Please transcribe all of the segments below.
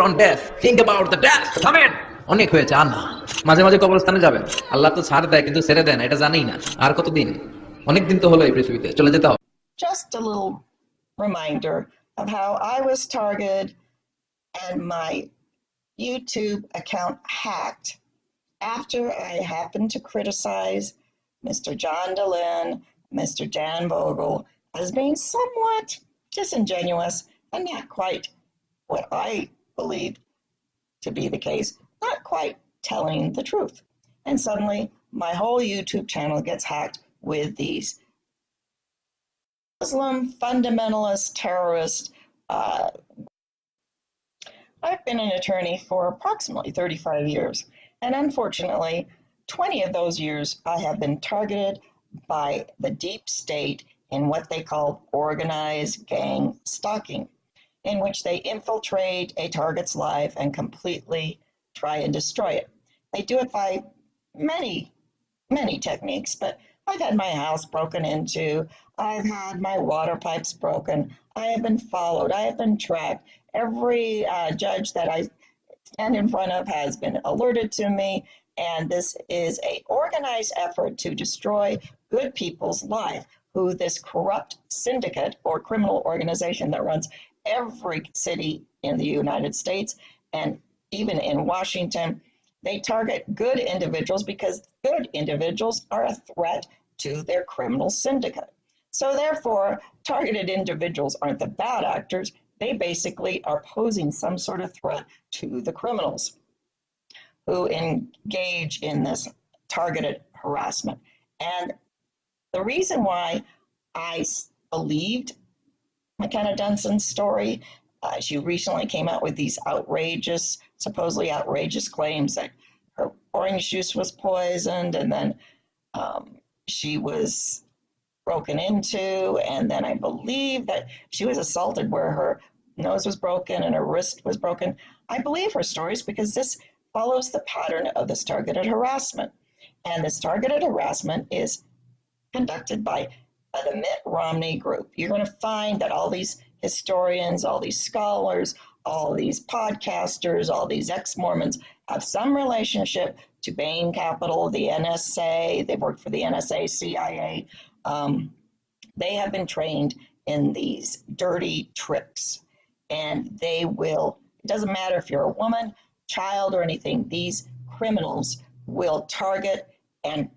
consider on death. Think about the death. Come in. অনেক হয়েছে আর না, মাঝে মাঝে কবরস্থানে যাবেন, আল্লাহ তো ছাড় দেয় কিন্তু ছেড়ে দেয় না, এটা জানেই না। আর কতদিন? অনেক দিন তো হলো এই পৃথিবীতে, চলে যেতে হবে। Just a little reminder of how I was targeted and my YouTube account hacked after I happened to criticize Mr. John DeLynn, Mr. Dan Vogel as being somewhat disingenuous and not quite what I believed to be the case, not quite telling the truth. And suddenly my whole YouTube channel gets hacked with these Muslim fundamentalist terrorist. I've been an attorney for approximately 35 years, and unfortunately 20 of those years I have been targeted by the deep state in what they call organized gang stalking, in which they infiltrate a target's life and completely try and destroy it. They do it by many techniques, but I've had my house broken into, I've had my water pipes broken, I have been followed, I have been tracked. Every judge that I stand in front of has been alerted to me, and this is an organized effort to destroy good people's life, who this corrupt syndicate or criminal organization that runs every city in the United States and even in Washington, they target good individuals because good individuals are a threat to their criminal syndicate. So therefore, targeted individuals aren't the bad actors. They basically are posing some sort of threat to the criminals who engage in this targeted harassment. And the reason why I believed McKenna Denson's story, she recently came out with these supposedly outrageous claims that her orange juice was poisoned, and then she was broken into, and then I believe that she was assaulted where her nose was broken and her wrist was broken. I believe her stories because this follows the pattern of this targeted harassment. And this targeted harassment is conducted by the Mitt Romney group. You're going to find that all these historians, all these scholars, all these podcasters, all these ex-Mormons have some relationship to Bain Capital, the NSA. They've worked for the NSA, CIA. They have been trained in these dirty tricks, and they will, it doesn't matter if you're a woman, child, or anything, these criminals will target and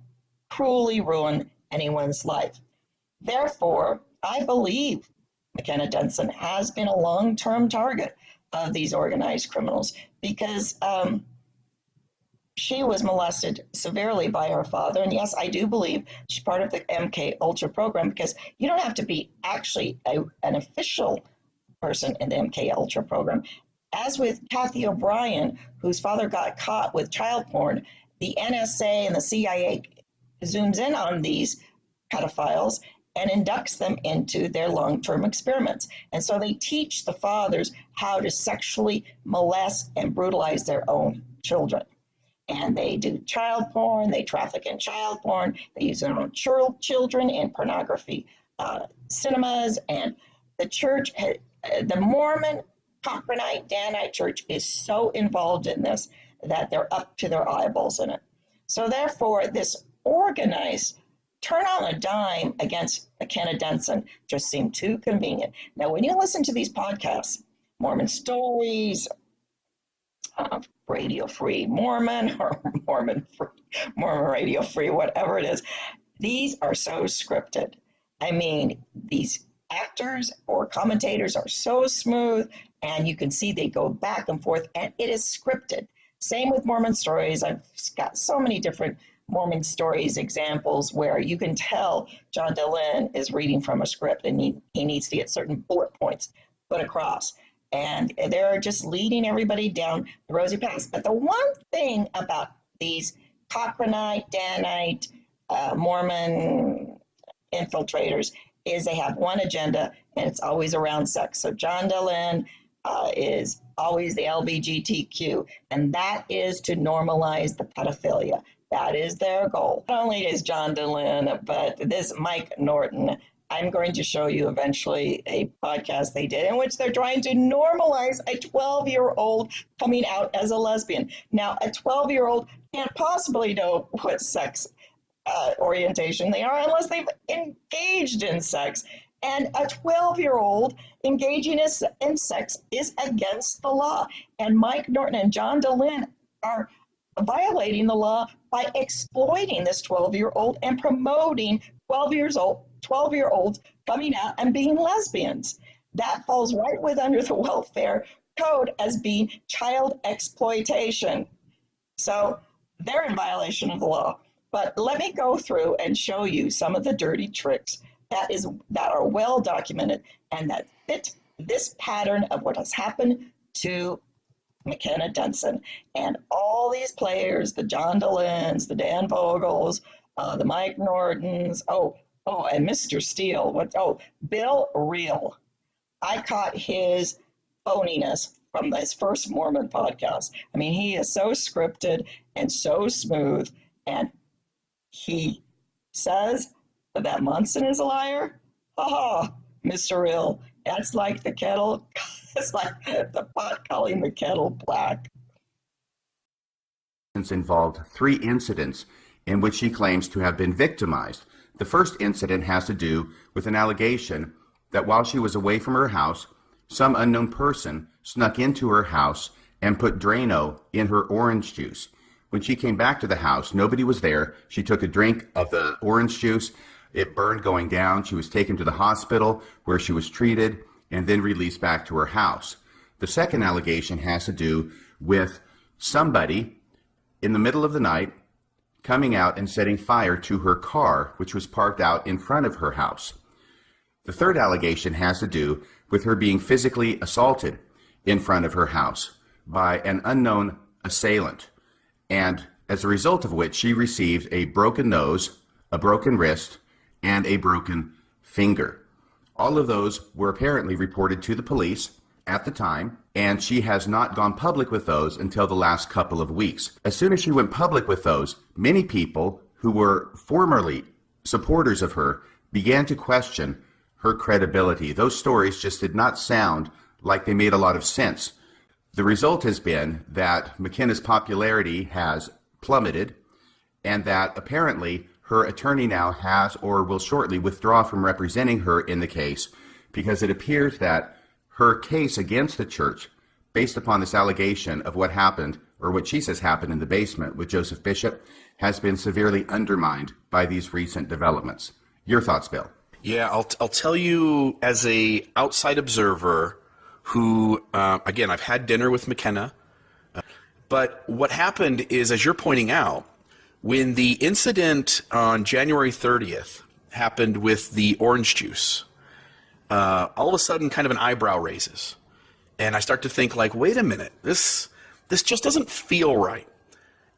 cruelly ruin anyone's life. Therefore, I believe McKenna Denson has been a long-term target of these organized criminals because she was molested severely by her father. And yes, I do believe she's part of the MK Ultra program because you don't have to be actually an official person in the MK Ultra program. As with Kathy O'Brien, whose father got caught with child porn, the NSA and the CIA zooms in on these pedophiles and inducts them into their long-term experiments. And so they teach the fathers how to sexually molest and brutalize their own children. And they do child porn, they traffic in child porn, they use their own children in pornography cinemas. And the church, the Mormon Cochranite Danite Church is so involved in this that they're up to their eyeballs in it. So therefore, this organized turn on a dime against McKenna Denson just seemed too convenient. Now, when you listen to these podcasts, Mormon Stories, Radio Free Mormon, or Mormon Radio Free, whatever it is, these are so scripted. I mean, these actors or commentators are so smooth, and you can see they go back and forth, and it is scripted. Same with Mormon Stories. I've got so many different Mormon Stories examples where you can tell John DeLynn is reading from a script and he needs to get certain bullet points put across. And they're just leading everybody down the rosy path. But the one thing about these Cochranite, Danite, Mormon infiltrators is they have one agenda, and it's always around sex. So John DeLynn is always the LBGTQ, and that is to normalize the pedophilia. That is their goal. Not only is John DeLynn, but this Mike Norton I'm going to show you eventually a podcast they did in which they're trying to normalize a 12-year-old coming out as a lesbian. Now, a 12-year-old can't possibly know what sex orientation they are unless they've engaged in sex. And a 12-year-old engaging in sex is against the law. And Mike Norton and John DeLynn are violating the law by exploiting this 12-year-old and promoting 12-year-olds coming out and being lesbians. That falls right under the welfare code as being child exploitation. So they're in violation of the law. But let me go through and show you some of the dirty tricks that are well documented and that fit this pattern of what has happened to McKenna Denson and all these players, the John DeLynns, the Dan Vogels, the Mike Nortons, and Mr. Steele. Bill Reel. I caught his phoniness from his first Mormon podcast. I mean, he is so scripted and so smooth, and he says that Munson is a liar. Mr. Reel, that's like the kettle. It's like the pot calling the kettle black. Involved 3 incidents in which she claims to have been victimized. The first incident has to do with an allegation that while she was away from her house, some unknown person snuck into her house and put Drano in her orange juice. When she came back to the house, nobody was there. She took a drink of the orange juice. It burned going down. She was taken to the hospital where she was treated and then released back to her house. The second allegation has to do with somebody in the middle of the night coming out and setting fire to her car, which was parked out in front of her house. The third allegation has to do with her being physically assaulted in front of her house by an unknown assailant, and as a result of which she received a broken nose, a broken wrist, and a broken finger. All of those were apparently reported to the police at the time, and she has not gone public with those until the last couple of weeks. As soon as she went public with those, many people who were formerly supporters of her began to question her credibility. Those stories just did not sound like they made a lot of sense. The result has been that McKenna's popularity has plummeted, and that apparently her attorney now has or will shortly withdraw from representing her in the case, because it appears that her case against the church, based upon this allegation of what happened, or what she says happened in the basement with Joseph Bishop, has been severely undermined by these recent developments. Your thoughts, Bill? Yeah, I'll tell you, as a outside observer who, again, I've had dinner with McKenna, but what happened is, as you're pointing out, when the incident on January 30th happened with the orange juice, all of a sudden kind of an eyebrow raises. And I start to think, like, wait a minute, this just doesn't feel right.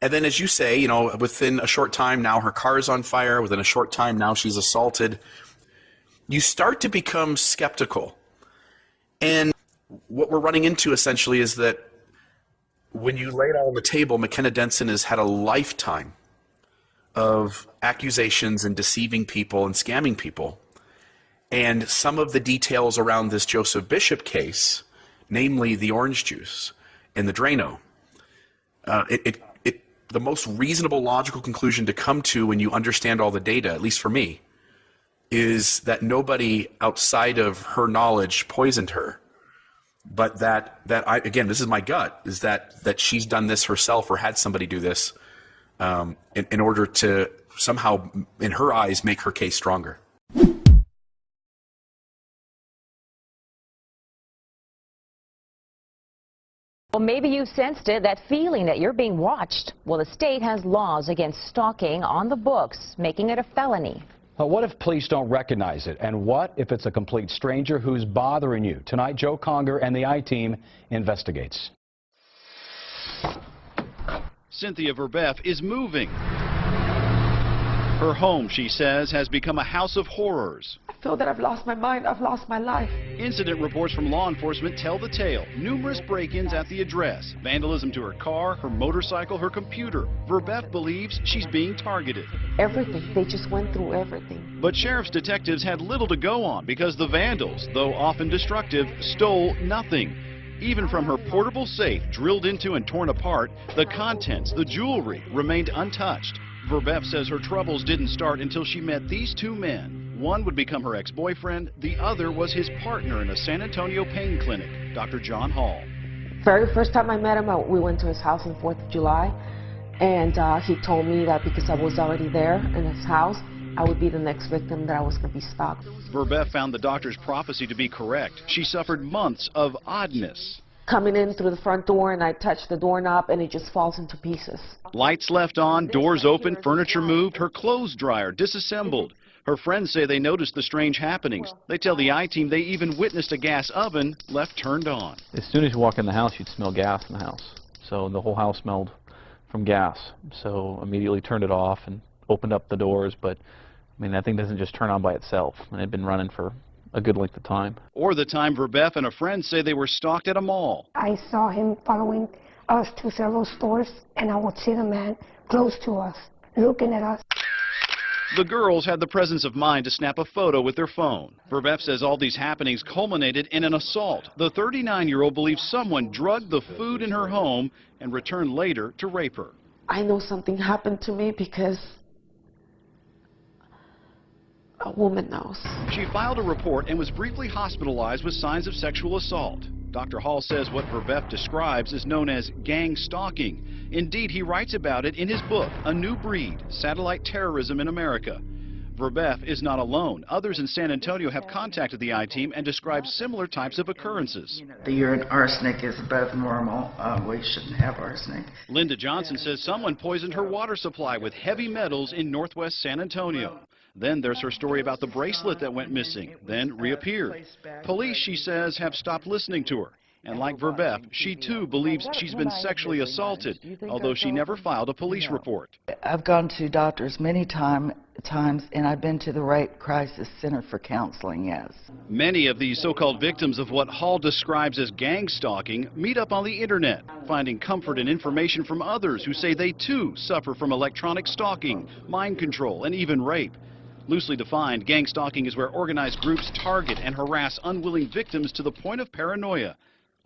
And then, as you say, you know, within a short time now her car is on fire, within a short time now she's assaulted. You start to become skeptical. And what we're running into essentially is that when you lay it all on the table, McKenna Denson has had a lifetime of accusations and deceiving people and scamming people. And some of the details around this Joseph Bishop case, namely the orange juice and the Drano, the most reasonable, logical conclusion to come to when you understand all the data, at least for me, is that nobody outside of her knowledge poisoned her, but that I, again, this is my gut, is that she's done this herself or had somebody do this in order to somehow, in her eyes, make her case stronger. Well, maybe you sensed it, that feeling that you're being watched. Well, the state has laws against stalking on the books, making it a felony. Well, what if police don't recognize it? And what if it's a complete stranger who's bothering you? Tonight, Joe Conger and the I-Team investigates. Cynthia Verbeff is moving. Her home, she says, has become a house of horrors. feel that I've lost my mind, I've lost my life. Incident reports from law enforcement tell the tale. Numerous break-ins at the address, vandalism to her car, her motorcycle, her computer. Verbeth believes she's being targeted. Everything, they just went through everything. But sheriff's detectives had little to go on because the vandals, though often destructive, stole nothing. Even from her portable safe drilled into and torn apart, the contents, the jewelry, remained untouched. Verbeth says her troubles didn't start until she met these two men. One would become her ex-boyfriend, the other was his partner in a San Antonio pain clinic, Dr. John Hall. Very first time I met him, we went to his house on 4th of July, and he told me that because I was already there in his house, I would be the next victim, that I was going to be stalked. Verbeth found the doctor's prophecy to be correct. She suffered months of oddness. Coming in through the front door, and I touch the doorknob, and it just falls into pieces. Lights left on, doors open, furniture moved, her clothes dryer disassembled. Her friends say they noticed the strange happenings. They tell the I-team they even witnessed a gas oven left turned on. As soon as you walk in the house, you'd smell gas in the house. So the whole house smelled from gas. So immediately turned it off and opened up the doors. But I mean, that thing doesn't just turn on by itself. And it had been running for a good length of time. Or the time Verbeth and a friend say they were stalked at a mall. I saw him following us to several stores, and I would see the man close to us, looking at us. The girls had the presence of mind to snap a photo with their phone. Verbeth says all these happenings culminated in an assault. The 39-year-old believes someone drugged the food in her home and returned later to rape her. I know something happened to me because a woman knows. She filed a report and was briefly hospitalized with signs of sexual assault. Dr. Hall says what Verbeth describes is known as gang stalking. Indeed, he writes about it in his book, A New Breed, Satellite Terrorism in America. Verbeth is not alone. Others in San Antonio have contacted the I-team and described similar types of occurrences. The urine arsenic is above normal. We shouldn't have arsenic. Linda Johnson says someone poisoned her water supply with heavy metals in northwest San Antonio. Then there's her story about the bracelet that went missing, then reappeared. Police, she says, have stopped listening to her. And like Verbeth, she too believes she's been sexually assaulted, although she never filed a police report. I've gone to doctors many times, and I've been to the Rape Crisis Center for counseling, yes. Many of these so-called victims of what Hall describes as gang stalking meet up on the internet, finding comfort and information from others who say they too suffer from electronic stalking, mind control, and even rape. Loosely defined, gang stalking is where organized groups target and harass unwilling victims to the point of paranoia,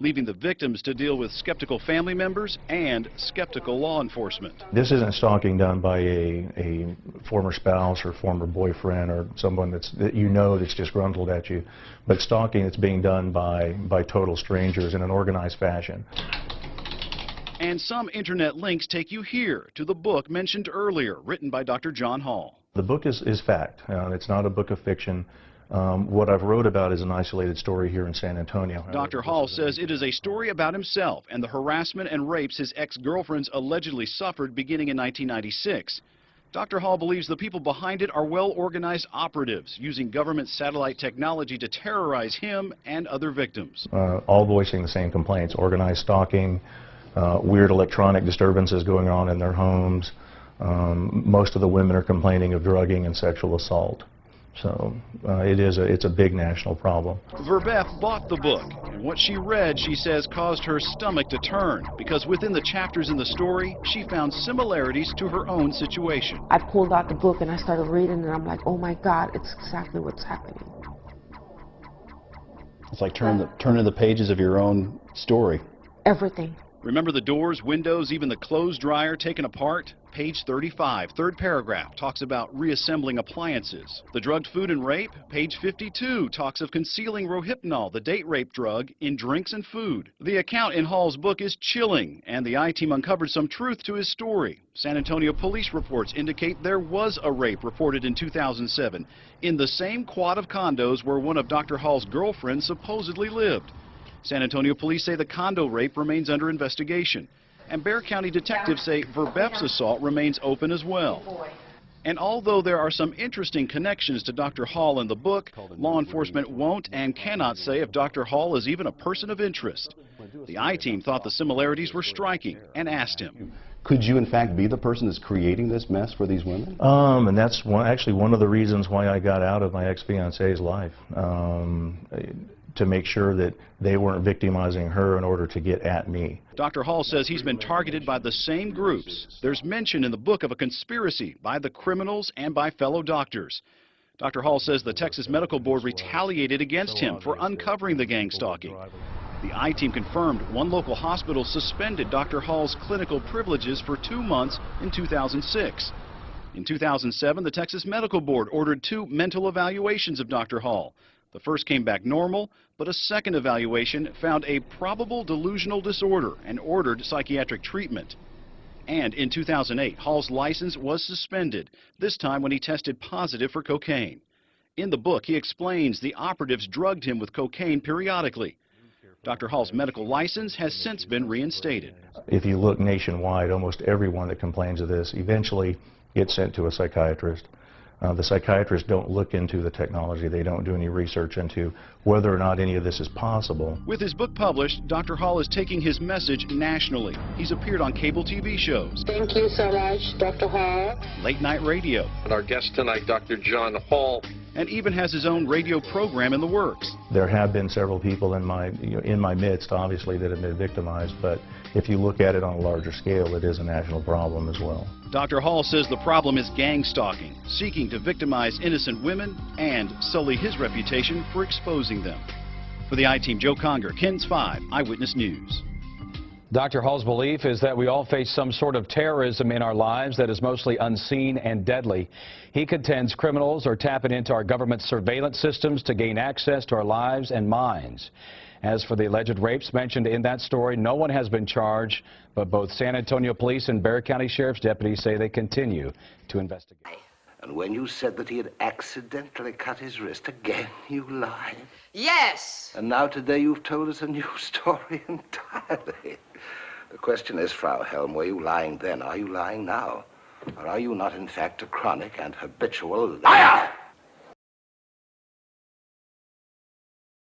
leaving the victims to deal with skeptical family members and skeptical law enforcement. This isn't stalking done by a former spouse or former boyfriend or someone that you know that's disgruntled at you, but stalking that's being done by total strangers in an organized fashion. And some internet links take you here to the book mentioned earlier, written by Dr. John Hall. The book is fact. It's not a book of fiction. What I've wrote about is an isolated story here in San Antonio. Dr. Hall says it is a story about himself and the harassment and rapes his ex-girlfriends allegedly suffered beginning in 1996. Dr. Hall believes the people behind it are well-organized operatives using government satellite technology to terrorize him and other victims. All voicing the same complaints: organized stalking, weird electronic disturbances going on in their homes. Most of the women are complaining of drugging and sexual assault. So it's a big national problem. Verbeth bought the book, and what she read, she says, caused her stomach to turn, because within the chapters in the story, she found similarities to her own situation. I pulled out the book and I started reading, and I'm like, oh my God, it's exactly what's happening. It's like turning the pages of your own story. Everything. Remember the doors, windows, even the clothes dryer taken apart? Page 35, third paragraph, talks about reassembling appliances. The drugged food and rape? Page 52 talks of concealing Rohypnol, the date rape drug, in drinks and food. The account in Hall's book is chilling, and the I-team uncovered some truth to his story. San Antonio police reports indicate there was a rape reported in 2007 in the same quad of condos where one of Dr. Hall's girlfriends supposedly lived. San Antonio police say the condo rape remains under investigation. And Bexar County detectives say Verbeth's assault remains open as well. And although there are some interesting connections to Dr. Hall in the book, law enforcement won't and cannot say if Dr. Hall is even a person of interest. The I-team thought the similarities were striking and asked him. Could you, in fact, be the person that's creating this mess for these women? And that's actually one of the reasons why I got out of my ex-fiance's life, to make sure that they weren't victimizing her in order to get at me. Dr. Hall says he's been targeted by the same groups. There's mention in the book of a conspiracy by the criminals and by fellow doctors. Dr. Hall says the Texas Medical Board retaliated against him for uncovering the gang stalking. The I-Team confirmed one local hospital suspended Dr. Hall's clinical privileges for 2 months in 2006. In 2007, the Texas Medical Board ordered 2 mental evaluations of Dr. Hall. The first came back normal, but a second evaluation found a probable delusional disorder and ordered psychiatric treatment. And in 2008, Hall's license was suspended, this time when he tested positive for cocaine. In the book, he explains the operatives drugged him with cocaine periodically. Dr. Hall's medical license has since been reinstated. If you look nationwide, almost everyone that complains of this eventually gets sent to a psychiatrist. The psychiatrists don't look into the technology. They don't do any research into whether or not any of this is possible. With his book published, Dr. Hall is taking his message nationally. He's appeared on cable TV shows. Thank you so much, Dr. Hall. Late night radio. And our guest tonight, Dr. John Hall. And even has his own radio program in the works. There have been several people in my midst, obviously, that have been victimized, but if you look at it on a larger scale, it is a national problem as well. Dr. Hall says the problem is gang stalking, seeking to victimize innocent women and sully his reputation for exposing them. For the I-Team, Joe Conger, KENS 5 Eyewitness News. Dr. Hall's belief is that we all face some sort of terrorism in our lives that is mostly unseen and deadly. He contends criminals are tapping into our government surveillance systems to gain access to our lives and minds. As for the alleged rapes mentioned in that story, no one has been charged, but both San Antonio Police and Bexar County Sheriff's deputies say they continue to investigate. And when you said that he had accidentally cut his wrist, again you lied. Yes. And now today you've told us a new story entirely. The question is, Frau Helm, were you lying then? Are you lying now? Or are you not, in fact, a chronic and habitual liar?